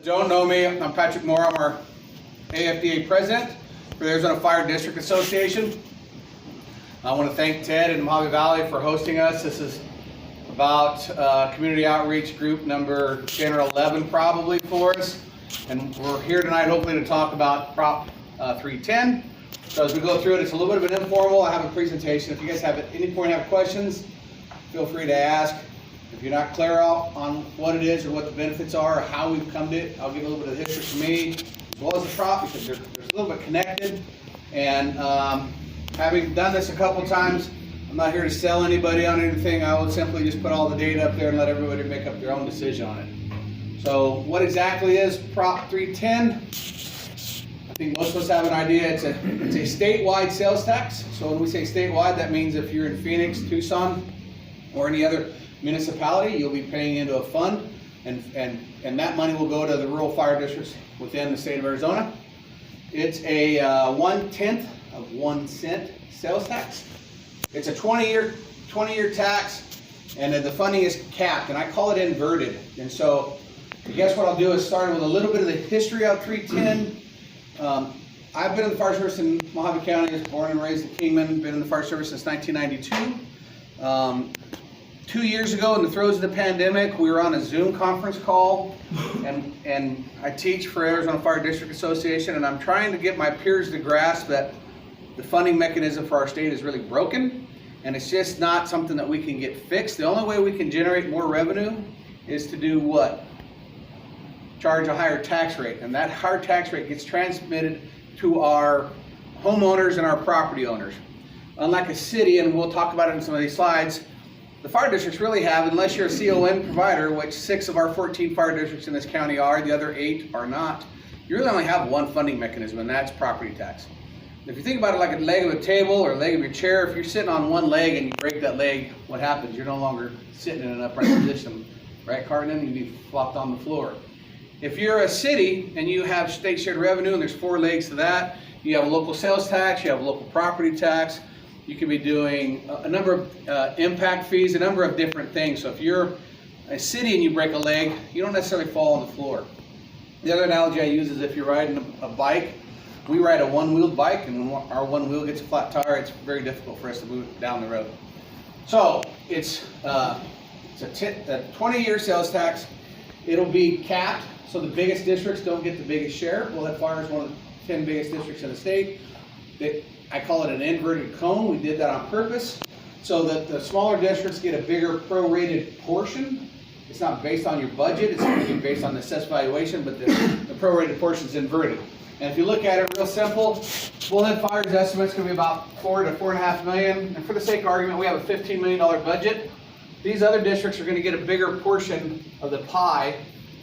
don't know me, I'm Patrick Moore. I'm our AFDA president for the Arizona Fire District Association. I want to thank Ted and Mohave Valley for hosting us. This is about community outreach group number 10 or 11 probably for us. And we're here tonight hopefully to talk about Prop 310. So as we go through it, it's a little bit of an informal. I have a presentation. If you guys have at any point have questions, feel free to ask. If you're not clear on what it is or what the benefits are or how we've come to it, I'll give a little bit of the history for me as well as the prop, because they're a little bit connected. And having done this a couple times, I'm not here to sell anybody on anything. I will simply just put all the data up there and let everybody make up their own decision on it. So what exactly is Prop 310? I think most of us have an idea. It's a statewide sales tax. So when we say statewide, that means if you're in Phoenix, Tucson, or any other municipality, you'll be paying into a fund, and that money will go to the rural fire districts within the state of Arizona. It's a 1/10 of 1 cent sales tax. It's a 20-year tax, and the funding is capped, and I call it inverted. And so I guess what I'll do is start with a little bit of the history of 310. I've been in the fire service in Mohave County. I was born and raised in Kingman. Been in the fire service since 1992. 2 years ago, in the throes of the pandemic, we were on a Zoom conference call, and I teach for Arizona Fire District Association, and I'm trying to get my peers to grasp that the funding mechanism for our state is really broken, and it's just not something that we can get fixed. The only way we can generate more revenue is to do what? Charge a higher tax rate, and that higher tax rate gets transmitted to our homeowners and our property owners. Unlike a city, and we'll talk about it in some of these slides, the fire districts really have, unless you're a CON provider, which 6 of our 14 fire districts in this county are, the other 8 are not, you really only have one funding mechanism, and that's property tax. If you think about it like a leg of a table or a leg of your chair, if you're sitting on one leg and you break that leg, what happens? You're no longer sitting in an upright position, right, Cardinal? You'd be flopped on the floor. If you're a city and you have state shared revenue, and there's 4 legs to that, you have a local sales tax, you have a local property tax, you could be doing a number of impact fees, a number of different things. So if you're a city and you break a leg, you don't necessarily fall on the floor. The other analogy I use is if you're riding a bike. We ride a one-wheeled bike, and when our one wheel gets a flat tire, it's very difficult for us to move down the road. So it's a 20-year sales tax. It'll be capped, so the biggest districts don't get the biggest share. We'll have fire as one of the 10 biggest districts in the state. I call it an inverted cone. We did that on purpose so that the smaller districts get a bigger prorated portion. It's not based on your budget, it's going to be based on the assessed valuation, but the prorated portion is inverted. And if you look at it real simple, Bullhead Fire's estimate is going to be about $4 to $4.5 million. And for the sake of argument, we have a $15 million budget. These other districts are going to get a bigger portion of the pie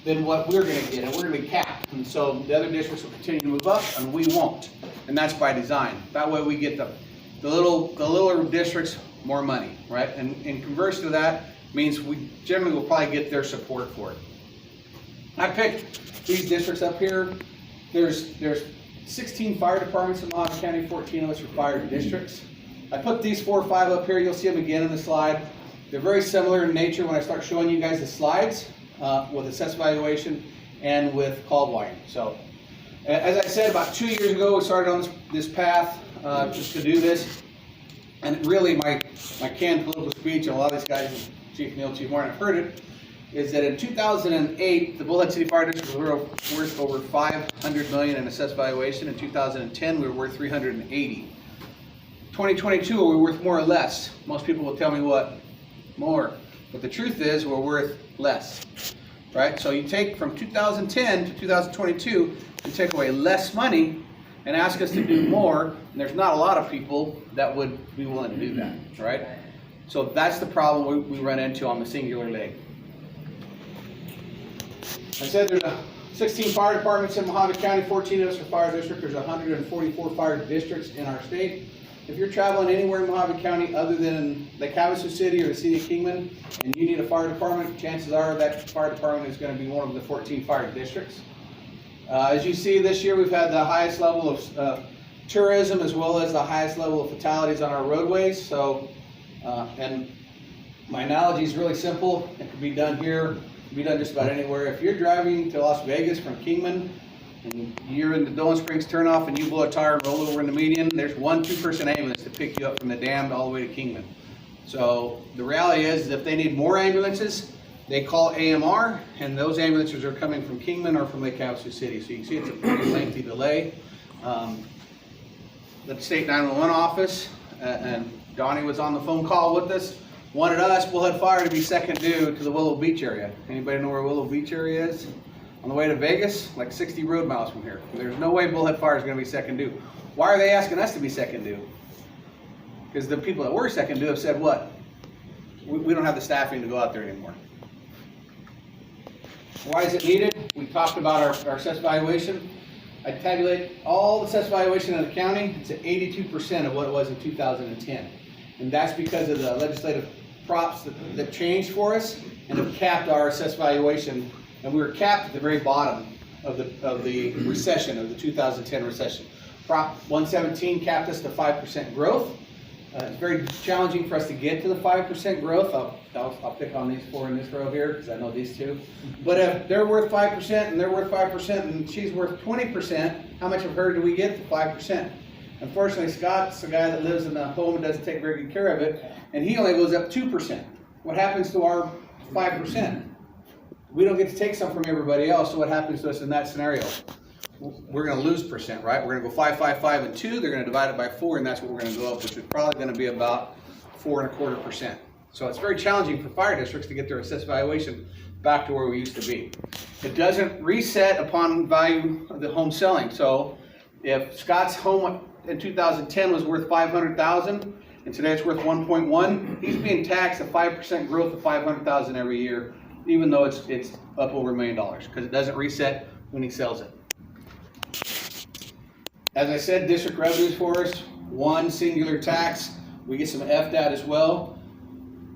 than what we're going to get, and we're going to be capped. And so the other districts will continue to move up, and we won't. And that's by design. That way we get the littler districts more money, right? And converse to that means we generally will probably get their support for it. I picked these districts up here. There's 16 fire departments in Mohave County, 14 of us are fire districts. I put these 4 or 5 up here. You'll see them again in the slide. They're very similar in nature when I start showing you guys the slides with assessed valuation and with call volume. So, as I said, about 2 years ago, we started on this path just to do this. And really, my canned political speech, and a lot of these guys, Chief Neil, Chief Warren, have heard it, is that in 2008, the Bullhead City Fire District was worth over $500 million in assessed valuation. In 2010, we were worth $380. 2022, are we worth more or less? Most people will tell me what? More. But the truth is, we're worth less, right? So you take from 2010 to 2022, you take away less money and ask us to do more, and there's not a lot of people that would be willing to do that, right? So that's the problem we run into on the singular leg. I said there's 16 fire departments in Mohave County, 14 of us are fire district. There's 144 fire districts in our state. If you're traveling anywhere in Mohave County other than Lake Havasu City or the city of Kingman, and you need a fire department, chances are that fire department is going to be one of the 14 fire districts. As you see, this year we've had the highest level of tourism as well as the highest level of fatalities on our roadways. So, and my analogy is really simple. It can be done here. Can be done just about anywhere. If you're driving to Las Vegas from Kingman and you're in the Dolan Springs turnoff and you blow a tire and roll over in the median, there's 1 2-person ambulance to pick you up from the dam all the way to Kingman. So the reality is if they need more ambulances, they call AMR, and those ambulances are coming from Kingman or from Lake Havasu City. So you can see it's a pretty lengthy delay. The state 911 office, and Donnie was on the phone call with us, wanted us, Bullhead Fire, to be second due to the Willow Beach area. Anybody know where Willow Beach area is? On the way to Vegas, like 60 road miles from here. There's no way Bullhead Fire is going to be second due. Why are they asking us to be second due? Because the people that were second due have said what? We don't have the staffing to go out there anymore. Why is it needed? We talked about our assessed valuation. I tabulate all the assessed valuation in the county. It's at 82% of what it was in 2010. And that's because of the legislative props that changed for us and have capped our assessed valuation. And we were capped at the very bottom of the recession, of the 2010 recession. Prop 117 capped us to 5% growth. It's very challenging for us to get to the 5% growth. I'll pick on these 4 in this row here because I know these 2. But if they're worth 5% and they're worth 5% and she's worth 20%, how much of her do we get for 5%? Unfortunately, Scott's a guy that lives in a home and doesn't take very good care of it, and he only goes up 2%. What happens to our 5%? We don't get to take some from everybody else, so what happens to us in that scenario? We're going to lose percent, right? We're going to go 5, 5, 5, and 2. They're going to divide it by 4, and that's what we're going to go up, which is probably going to be about 4.25%. So it's very challenging for fire districts to get their assessed valuation back to where we used to be. It doesn't reset upon value of the home selling. So if Scott's home in 2010 was worth $500,000 and today it's worth 1.1, he's being taxed a 5% growth of $500,000 every year, even though it's up over $1 million, because it doesn't reset when he sells it. As I said, district revenues for us, one singular tax. We get some FDAT as well,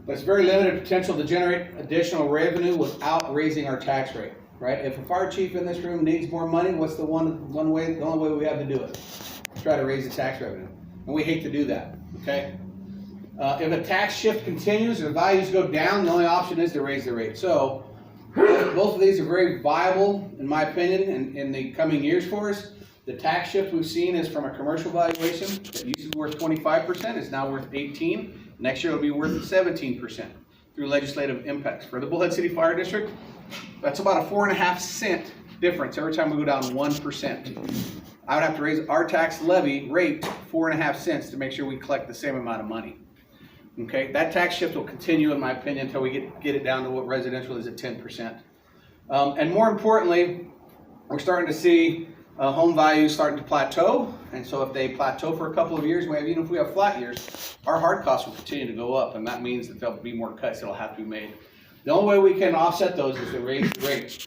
but it's very limited potential to generate additional revenue without raising our tax rate, right? If a fire chief in this room needs more money, what's the only way we have to do it? Try to raise the tax revenue, and we hate to do that, okay? If a tax shift continues or values go down, the only option is to raise the rate. So both of these are very viable, in my opinion, in the coming years for us. The tax shift we've seen is from a commercial valuation that used to be worth 25%, is now worth 18%. Next year it'll be worth 17% through legislative impacts. For the Bullhead City Fire District, that's about a 4.5 cent difference every time we go down 1%. I would have to raise our tax levy rate 4.5 cents to make sure we collect the same amount of money. Okay, that tax shift will continue, in my opinion, until we get it down to what residential is at 10%. And more importantly, we're starting to see home values starting to plateau, and so if they plateau for a couple of years, even if we have flat years, our hard costs will continue to go up, and that means that there'll be more cuts that'll have to be made. The only way we can offset those is to raise the rate.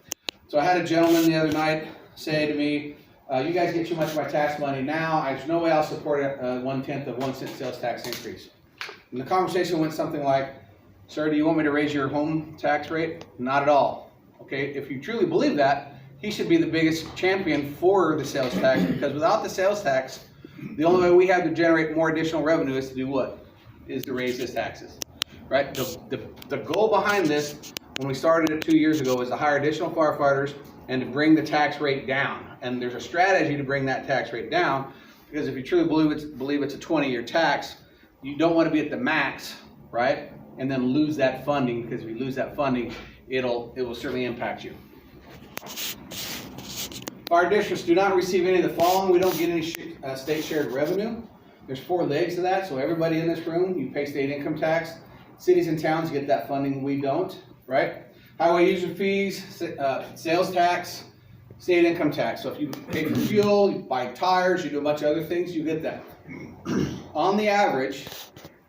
So I had a gentleman the other night say to me, you guys get too much of my tax money now, there's no way I'll support a 1/10 of 1 cent sales tax increase. And the conversation went something like, sir, do you want me to raise your home tax rate? Not at all. Okay, if you truly believe that, he should be the biggest champion for the sales tax, because without the sales tax, the only way we have to generate more additional revenue is to do what? Is to raise his taxes, right? The goal behind this, when we started it 2 years ago, was to hire additional firefighters and to bring the tax rate down. And there's a strategy to bring that tax rate down, because if you truly believe it's a 20-year tax, you don't want to be at the max, right? And then lose that funding, because if you lose that funding, it will certainly impact you. Fire districts do not receive any of the following. We don't get any state shared revenue. There's 4 legs to that, so everybody in this room, you pay state income tax. Cities and towns get that funding, we don't, right? Highway user fees, sales tax, state income tax. So if you pay for fuel, you buy tires, you do a bunch of other things, you get that. On the average,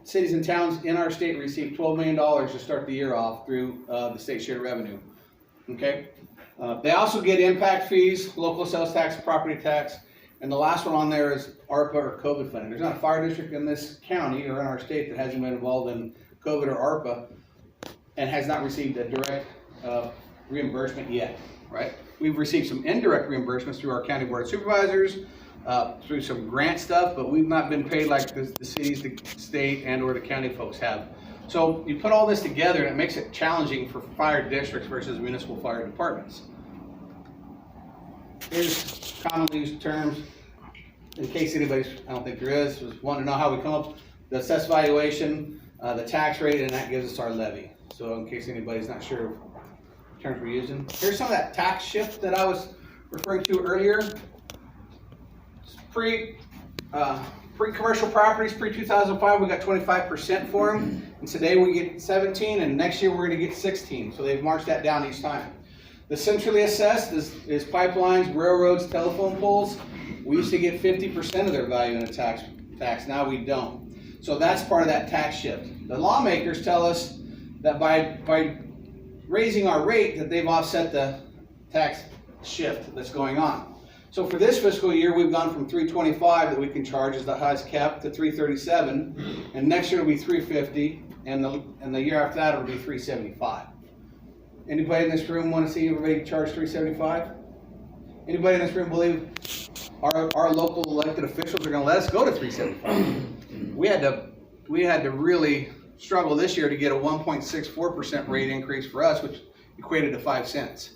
cities and towns in our state receive $12 million to start the year off through the state shared revenue, okay? They also get impact fees, local sales tax, property tax, and the last one on there is ARPA or COVID funding. There's not a fire district in this county or in our state that hasn't been involved in COVID or ARPA and has not received a direct reimbursement yet, right? We've received some indirect reimbursements through our county board of supervisors, through some grant stuff, but we've not been paid like the cities, the state, and or the county folks have. So you put all this together and it makes it challenging for fire districts versus municipal fire departments. Here's commonly used terms, in case anybody's, I don't think there is, was wanting to know how we come up, the assessed valuation, the tax rate, and that gives us our levy. So in case anybody's not sure of the terms we're using. Here's some of that tax shift that I was referring to earlier. Pre-commercial properties, pre-2005, we got 25% for them, and today we get 17, and next year we're going to get 16. So they've marched that down each time. The centrally assessed is pipelines, railroads, telephone poles. We used to get 50% of their value in a tax. Now we don't. So that's part of that tax shift. The lawmakers tell us that by raising our rate, that they've offset the tax shift that's going on. So for this fiscal year, we've gone from 325 that we can charge as the highest cap to 337, and next year it'll be 350, and the year after that it'll be 375. Anybody in this room want to see everybody charge 375? Anybody in this room believe our local elected officials are going to let us go to 375? We had to really struggle this year to get a 1.64% rate increase for us, which equated to 5 cents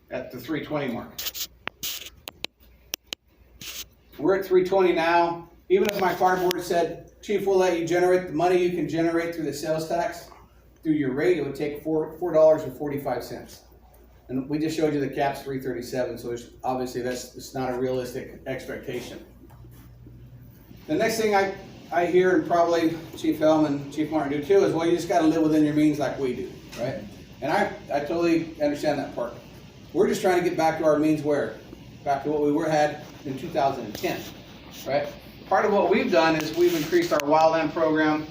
at the 320 mark. We're at 320 now. Even if my fire board said, Chief, we'll let you generate the money you can generate through the sales tax, through your rate, it would take $4.45. And we just showed you the cap's 337, so obviously it's not a realistic expectation. The next thing I hear, and probably Chief Helm and Chief Martin do too, is, well, you just got to live within your means like we do, right? And I totally understand that part. We're just trying to get back to our means back to what we had in 2010, right? Part of what we've done is we've increased our wildland program,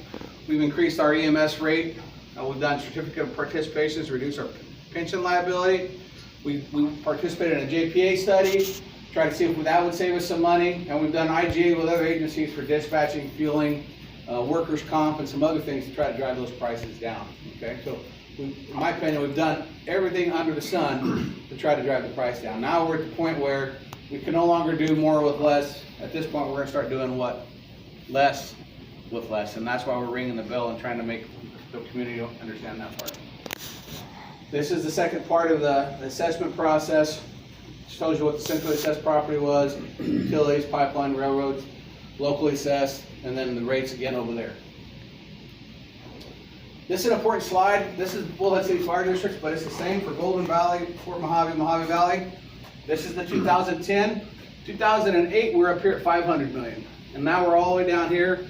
we've increased our EMS rate, we've done certificate of participations to reduce our pension liability. We participated in a JPA study, try to see if that would save us some money, and we've done IGA with other agencies for dispatching, fueling, workers' comp, and some other things to try to drive those prices down. Okay, so in my opinion, we've done everything under the sun to try to drive the price down. Now we're at the point where we can no longer do more with less. At this point, we're going to start doing what? Less with less, and that's why we're ringing the bell and trying to make the community understand that part. This is the second part of the assessment process. Just tells you what the centrally assessed property was, utilities, pipeline, railroads, locally assessed, and then the rates again over there. This is an important slide. This is Bullhead City Fire Districts, but it's the same for Golden Valley, Fort Mohave, Mohave Valley. This is the 2010. 2008, we were up here at 500 million. And now we're all the way down here.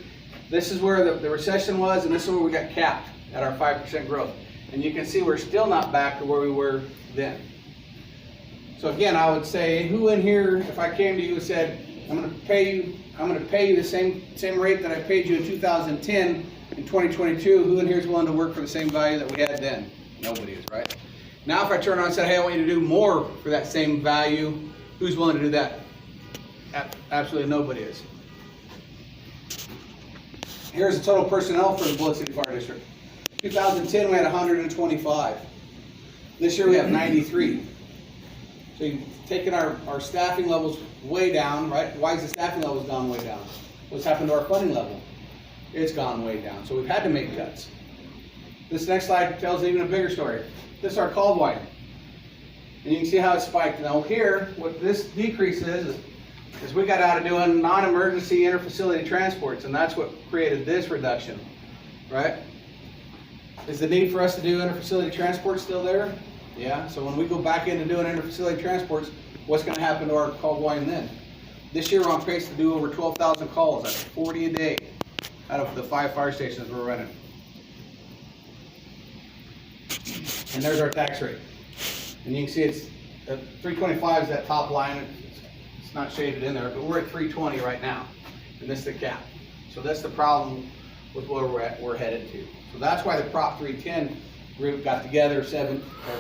This is where the recession was, and this is where we got capped at our 5% growth. And you can see we're still not back to where we were then. So again, I would say, who in here, if I came to you and said, I'm going to pay you the same rate that I paid you in 2010 in 2022, who in here is willing to work for the same value that we had then? Nobody is, right? Now if I turn around and say, hey, I want you to do more for that same value, who's willing to do that? Absolutely nobody is. Here's the total personnel for the Bullhead City Fire District. 2010 we had 125. This year we have 93. So you've taken our staffing levels way down, right? Why is the staffing levels gone way down? What's happened to our funding level? It's gone way down. So we've had to make cuts. This next slide tells even a bigger story. This is our call volume. And you can see how it spiked. Now here, what this decrease is we got out of doing non-emergency interfacility transports, and that's what created this reduction, right? Is the need for us to do interfacility transports still there? Yeah, so when we go back into doing interfacility transports, what's going to happen to our call volume then? This year we're on pace to do over 12,000 calls. That's 40 a day out of the 5 fire stations we're running. And there's our tax rate. And you can see it's 325 is that top line. It's not shaded in there, but we're at 320 right now. And this is the cap. So that's the problem with where we're headed to. So that's why the Prop 310 group got together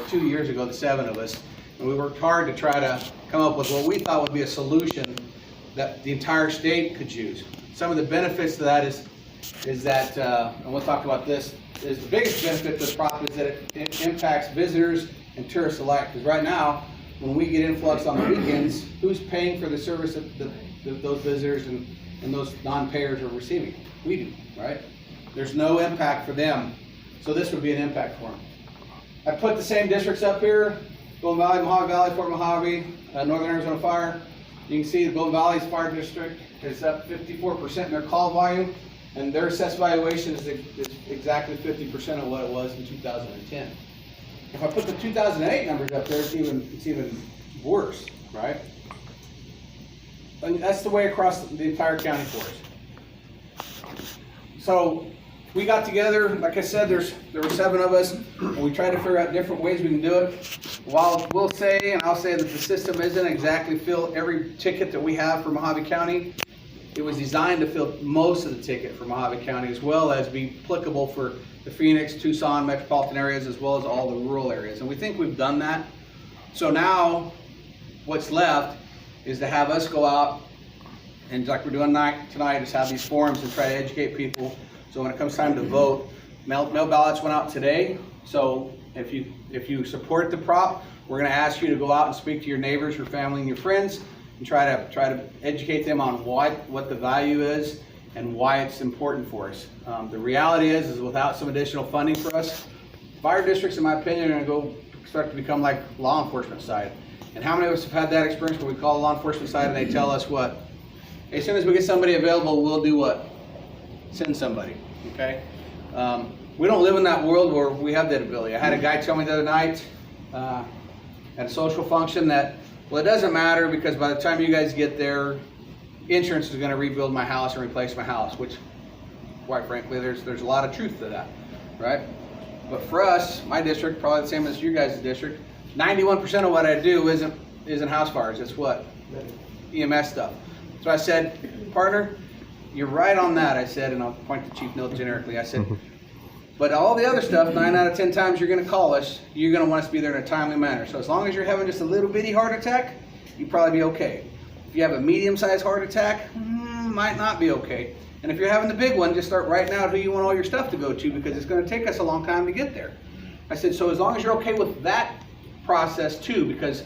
2 years ago, the 7 of us, and we worked hard to try to come up with what we thought would be a solution that the entire state could use. Some of the benefits to that is that, and we'll talk about this, is the biggest benefit to the prop is that it impacts visitors and tourists alike. Because right now, when we get influx on the weekends, who's paying for the service that those visitors and those non-payers are receiving? We do, right? There's no impact for them. So this would be an impact for them. I put the same districts up here: Golden Valley, Mohave Valley, Fort Mohave, Northern Arizona Fire. You can see the Golden Valley's fire district is up 54% in their call volume, and their assessed valuation is exactly 50% of what it was in 2010. If I put the 2008 numbers up there, it's even worse, right? And that's the way across the entire county for us. So we got together, like I said, there were 7 of us, and we tried to figure out different ways we can do it. While we'll say, and I'll say, that the system isn't exactly fill every ticket that we have for Mohave County, it was designed to fill most of the ticket for Mohave County, as well as be applicable for the Phoenix, Tucson metropolitan areas, as well as all the rural areas. And we think we've done that. So now what's left is to have us go out and, like we're doing tonight, just have these forums and try to educate people. So when it comes time to vote, mail ballots went out today. So if you support the prop, we're going to ask you to go out and speak to your neighbors, your family, and your friends, and try to educate them on what the value is and why it's important for us. The reality is without some additional funding for us, fire districts, in my opinion, are going to start to become like law enforcement side. And how many of us have had that experience where we call the law enforcement side and they tell us what? As soon as we get somebody available, we'll do what? Send somebody. Okay? We don't live in that world where we have that ability. I had a guy tell me the other night at a social function that, well, it doesn't matter because by the time you guys get there, insurance is going to rebuild my house and replace my house, which, quite frankly, there's a lot of truth to that, right? But for us, my district, probably the same as you guys' district, 91% of what I do isn't house fires. It's what? EMS stuff. So I said, partner, you're right on that, I said, and I'll point to Chief Mill generically. I said, but all the other stuff, 9 out of 10 times you're going to call us, you're going to want us to be there in a timely manner. So as long as you're having just a little bitty heart attack, you'll probably be okay. If you have a medium-sized heart attack, might not be okay. And if you're having the big one, just start writing out who you want all your stuff to go to, because it's going to take us a long time to get there. I said, so as long as you're okay with that process too, because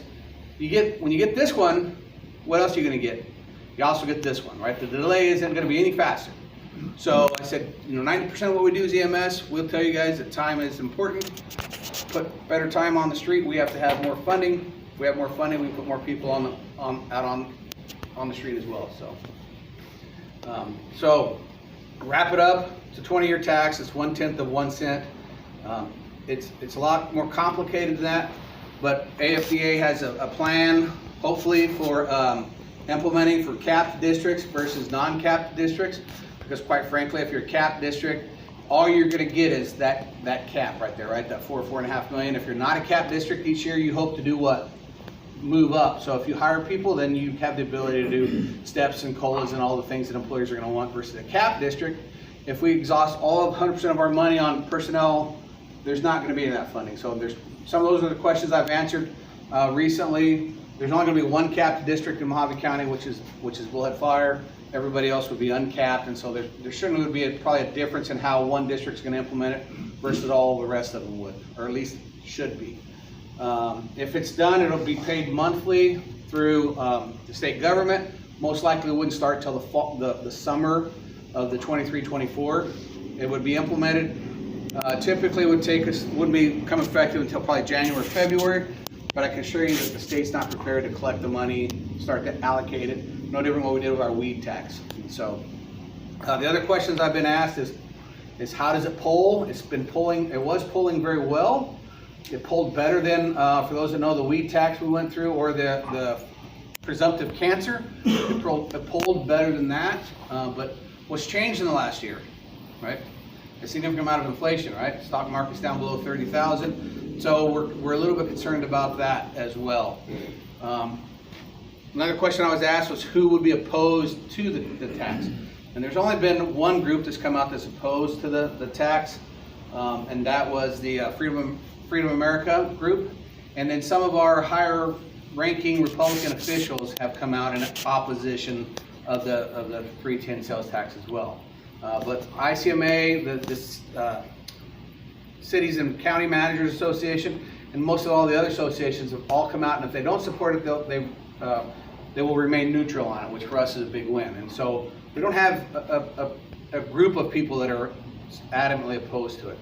when you get this one, what else are you going to get? You also get this one, right? The delay isn't going to be any faster. So I said, 90% of what we do is EMS. We'll tell you guys that time is important. Put better time on the street. We have to have more funding. If we have more funding, we put more people out on the street as well. So wrap it up. It's a 20-year tax. It's 1/10 of 1 cent. It's a lot more complicated than that, but AFDA has a plan, hopefully, for implementing for capped districts versus non-capped districts. Because quite frankly, if you're a capped district, all you're going to get is that cap right there, right? That $4.5 million. If you're not a capped district each year, you hope to do what? Move up. So if you hire people, then you have the ability to do steps and COLAs and all the things that employers are going to want. Versus a capped district, if we exhaust all of 100% of our money on personnel, there's not going to be any of that funding. So some of those are the questions I've answered recently. There's only going to be one capped district in Mohave County, which is Bullhead Fire. Everybody else would be uncapped, and so there certainly would be probably a difference in how one district's going to implement it versus all the rest of them would, or at least should be. If it's done, it'll be paid monthly through the state government. Most likely it wouldn't start till the summer of the 23-24. It would be implemented. Typically it wouldn't become effective until probably January or February, but I can assure you that the state's not prepared to collect the money, start to allocate it. No different than what we did with our weed tax. So the other questions I've been asked is how does it poll? It was polling very well. It polled better than, for those that know, the weed tax we went through, or the presumptive cancer. It polled better than that. But what's changed in the last year, right? A significant amount of inflation, right? Stock market's down below 30,000. So we're a little bit concerned about that as well. Another question I was asked was who would be opposed to the tax. And there's only been one group that's come out that's opposed to the tax, and that was the Freedom America group. And then some of our higher ranking Republican officials have come out in opposition of the 310 sales tax as well. But ICMA, the Cities and County Managers Association, and most of all the other associations have all come out, and if they don't support it, they will remain neutral on it, which for us is a big win. And so we don't have a group of people that are adamantly opposed to it.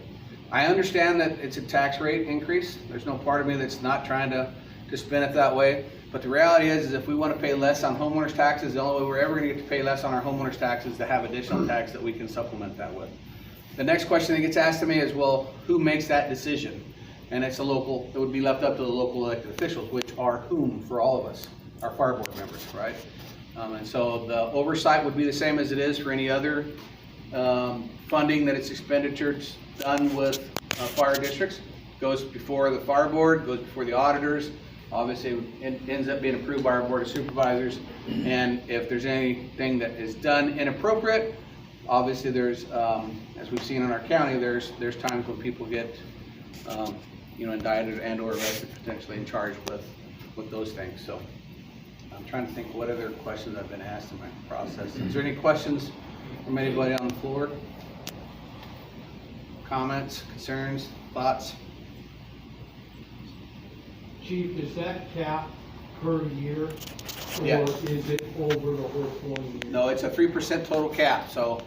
I understand that it's a tax rate increase. There's no part of me that's not trying to spin it that way. But the reality is if we want to pay less on homeowners taxes, the only way we're ever going to get to pay less on our homeowners taxes is to have additional tax that we can supplement that with. The next question that gets asked to me is, well, who makes that decision? And it would be left up to the local elected officials, which are whom for all of us, our fire board members, right? And so the oversight would be the same as it is for any other funding that it's expenditures done with fire districts. Goes before the fire board, goes before the auditors. Obviously, it ends up being approved by our board of supervisors. And if there's anything that is done inappropriate, obviously there's, as we've seen in our county, there's times when people get, indicted and/or arrested, potentially and charged with those things. So I'm trying to think what other questions I've been asked in my process. Is there any questions from anybody on the floor? Comments, concerns, thoughts? Chief, is that cap per year, or Yeah. is it over the whole 4 years? No, it's a 3% total cap. So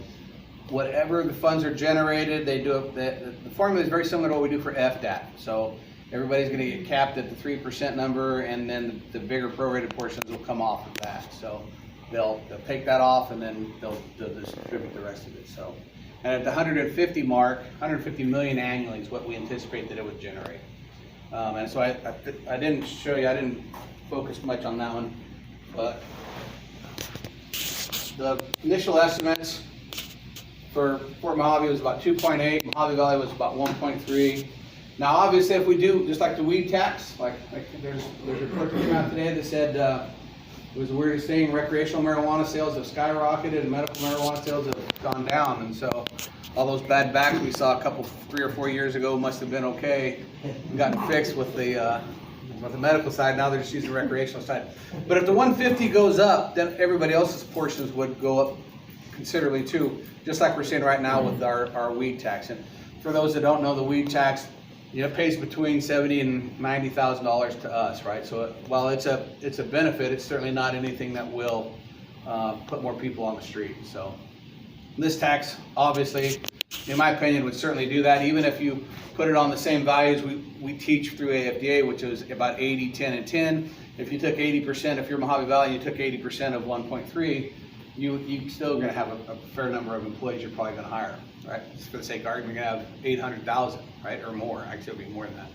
whatever the funds are generated, they do it. The formula is very similar to what we do for FDAT. So everybody's going to get capped at the 3% number, and then the bigger prorated portions will come off of that. So they'll take that off, and then they'll distribute the rest of it. So, and at the 150 mark, 150 million annually is what we anticipate that it would generate. And so I didn't show you, I didn't focus much on that one, but the initial estimates for Fort Mohave was about 2.8, Mohave Valley was about 1.3. Now obviously if we do, just like the weed tax, like there's a report that came out today that said it was the weirdest thing, recreational marijuana sales have skyrocketed and medical marijuana sales have gone down, and so all those bad backs we saw 3 or 4 years ago must have been okay and gotten fixed with the medical side. Now they're just using the recreational side. But if the 150 goes up, then everybody else's portions would go up considerably too, just like we're seeing right now with our weed tax. And for those that don't know, the weed tax, it pays between $70,000 and $90,000 to us, right? So while it's a benefit, it's certainly not anything that will put more people on the street. So this tax, obviously, in my opinion, would certainly do that. Even if you put it on the same values we teach through AFDA, which is about 80, 10, and 10. If you took 80%, if you're Mohave Valley, you took 80% of 1.3, you still going to have a fair number of employees you're probably going to hire, right? Just for the sake of argument, you're going to have 800,000, right, or more. Actually, it'll be more than that.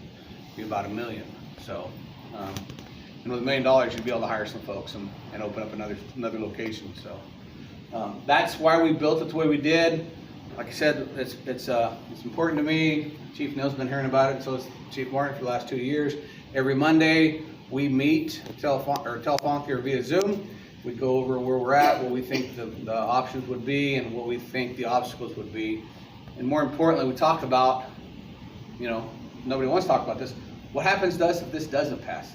It'll be about 1 million. So, and with $1 million, you'd be able to hire some folks and open up another location. So. That's why we built it the way we did. Like I said, it's important to me. Chief Neal's been hearing about it, and so is Chief Martin for the last 2 years. Every Monday we meet telephonically or via Zoom. We go over where we're at, what we think the options would be, and what we think the obstacles would be. And more importantly, we talk about, nobody wants to talk about this. What happens to us if this doesn't pass,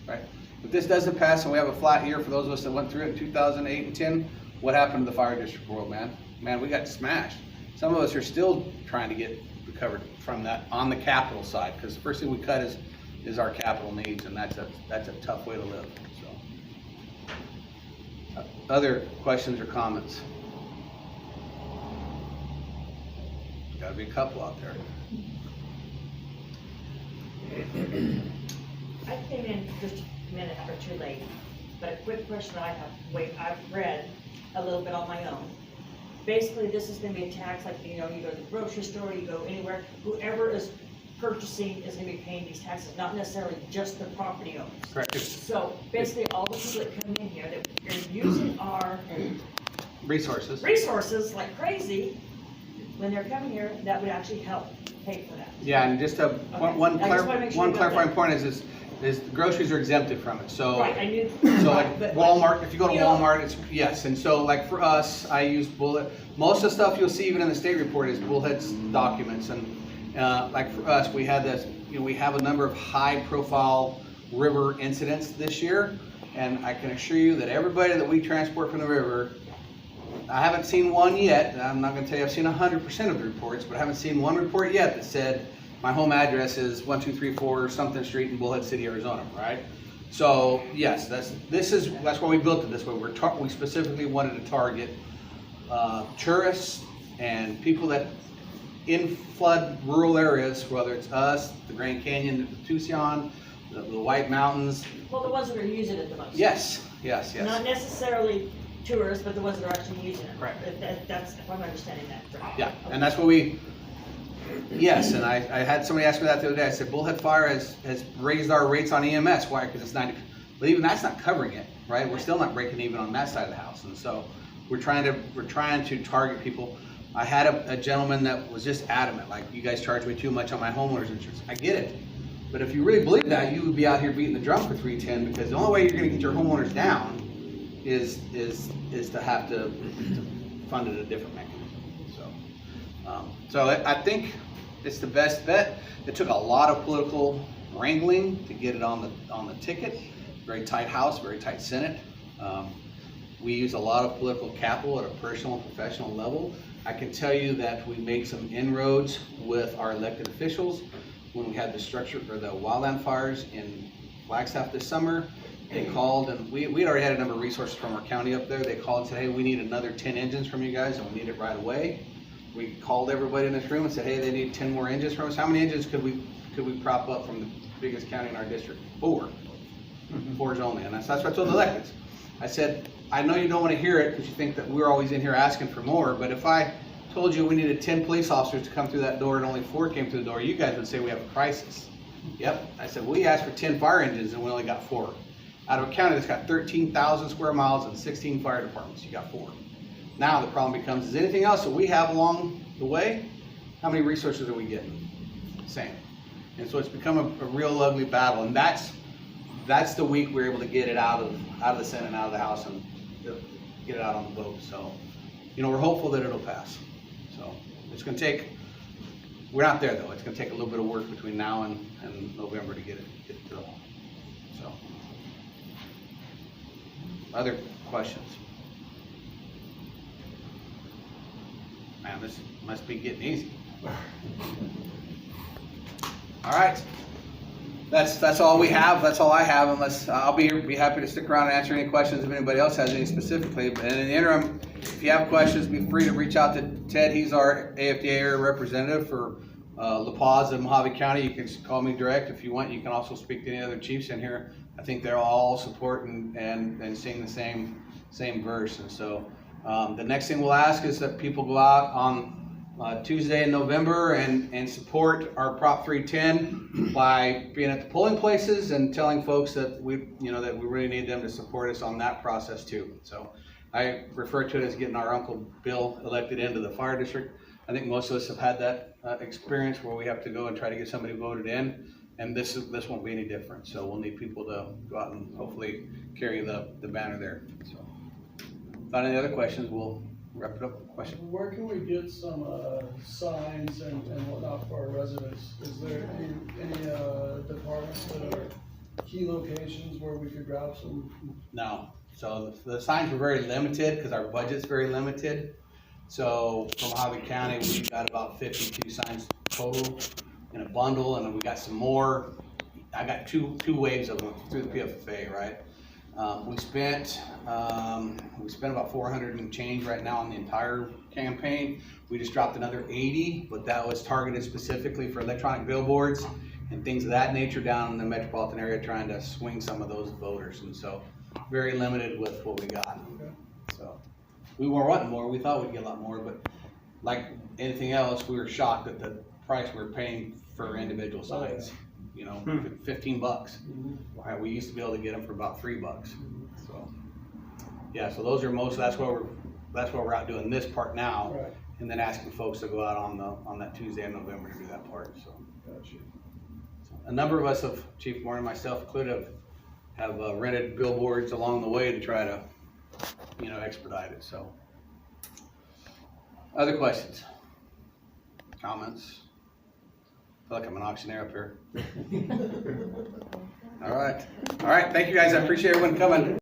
right? If this doesn't pass and we have a flat year, for those of us that went through it in 2008 and 10, what happened to the fire district world, man? Man, we got smashed. Some of us are still trying to get recovered from that on the capital side, because the first thing we cut is our capital needs, and that's a tough way to live. So, other questions or comments? Got to be a couple out there. I came in just a minute or two late, but a quick question I have. I've read a little bit on my own. Basically, this is going to be a tax like, you go to the grocery store, you go anywhere, whoever is purchasing is going to be paying these taxes, not necessarily just the property owners. Correct. So basically, all the people that come in here that are using our resources like crazy, when they're coming here, that would actually help pay for that. Yeah, and just one clarifying point is the groceries are exempted from it. So, right, I knew. So like Walmart, if you go to Walmart, it's yes. And so like for us, I use Bullet. Most of the stuff you'll see even in the state report is Bullhead's documents. And like for us, we had this. We have a number of high-profile river incidents this year, and I can assure you that everybody that we transport from the river, I haven't seen one yet. I'm not going to tell you I've seen 100% of the reports, but I haven't seen one report yet that said my home address is 1234 something street in Bullhead City, Arizona, right? So yes, that's why we built it this way. We specifically wanted to target tourists and people that in flood rural areas, whether it's us, the Grand Canyon, the Tucson, the White Mountains. Well, the ones that are using it the most. Yes. Not necessarily tourists, but the ones that are actually using it. Correct. That's, if I'm understanding that right. Yeah, and that's what yes, and I had somebody ask me that the other day. I said, Bullhead Fire has raised our rates on EMS. Why? Because it's 90, but even that's not covering it, right? We're still not breaking even on that side of the house, and so we're trying to target people. I had a gentleman that was just adamant, like, you guys charge me too much on my homeowner's insurance. I get it, but if you really believe that, you would be out here beating the drum for 310, because the only way you're going to get your homeowners down is to have to fund it a different mechanism. So I think it's the best bet. It took a lot of political wrangling to get it on the ticket. Very tight House, very tight Senate. We use a lot of political capital at a personal and professional level. I can tell you that we made some inroads with our elected officials when we had the wildland fires in Flagstaff this summer. They called, and we had already had a number of resources from our county up there. They called and said, hey, we need another 10 engines from you guys, and we need it right away. We called everybody in this room and said, hey, they need 10 more engines from us. How many engines could we prop up from the biggest county in our district? 4. 4s only, and that's what I told the electeds. I said, I know you don't want to hear it because you think that we're always in here asking for more, but if I told you we needed 10 police officers to come through that door and only 4 came through the door, you guys would say we have a crisis. Yep. I said, we asked for 10 fire engines and we only got 4. Out of a county that's got 13,000 square miles and 16 fire departments, you got 4. Now the problem becomes, is anything else that we have along the way, how many resources are we getting? Same. And so it's become a real ugly battle, and that's the week we're able to get it out of the Senate and out of the House and get it out on the vote. So, we're hopeful that it'll pass. So it's going to take, we're not there though, it's going to take a little bit of work between now and November to get it to the home. So, other questions? Man, this must be getting easy. All right. That's all we have. That's all I have. Unless I'll be happy to stick around and answer any questions if anybody else has any specifically. But in the interim, if you have questions, be free to reach out to Ted. He's our AFDA area representative for La Paz and Mohave County. You can call me direct if you want. You can also speak to any other chiefs in here. I think they're all support and sing the same verse. And so the next thing we'll ask is that people go out on Tuesday in November and support our Prop 310 by being at the polling places and telling folks that we really need them to support us on that process too. So I refer to it as getting our Uncle Bill elected into the fire district. I think most of us have had that experience where we have to go and try to get somebody voted in, and this won't be any different. So we'll need people to go out and hopefully carry the banner there. So without any other questions, we'll wrap it up with a question. Where can we get some signs and whatnot for our residents? Is there any departments that are key locations where we could grab some? No. So the signs were very limited because our budget's very limited. So from Mohave County, we've got about 52 signs total in a bundle, and then we got some more. I got two waves of them through the PFFA, right? We spent about 400 and change right now on the entire campaign. We just dropped another 80, but that was targeted specifically for electronic billboards and things of that nature down in the metropolitan area, trying to swing some of those voters. And so very limited with what we got. Okay. So we were wanting more. We thought we'd get a lot more, but like anything else, we were shocked at the price we were paying for individual signs. $15. Mm-hmm. We used to be able to get them for about $3. So yeah, so those are that's where we're out doing this part now, Right. and then asking folks to go out on that Tuesday in November to do that part. So Gotcha. a number of us, Chief Moore and myself included, have rented billboards along the way to try to expedite it. So other questions, comments? I feel like I'm an auctioneer up here. All right. Thank you guys. I appreciate everyone coming.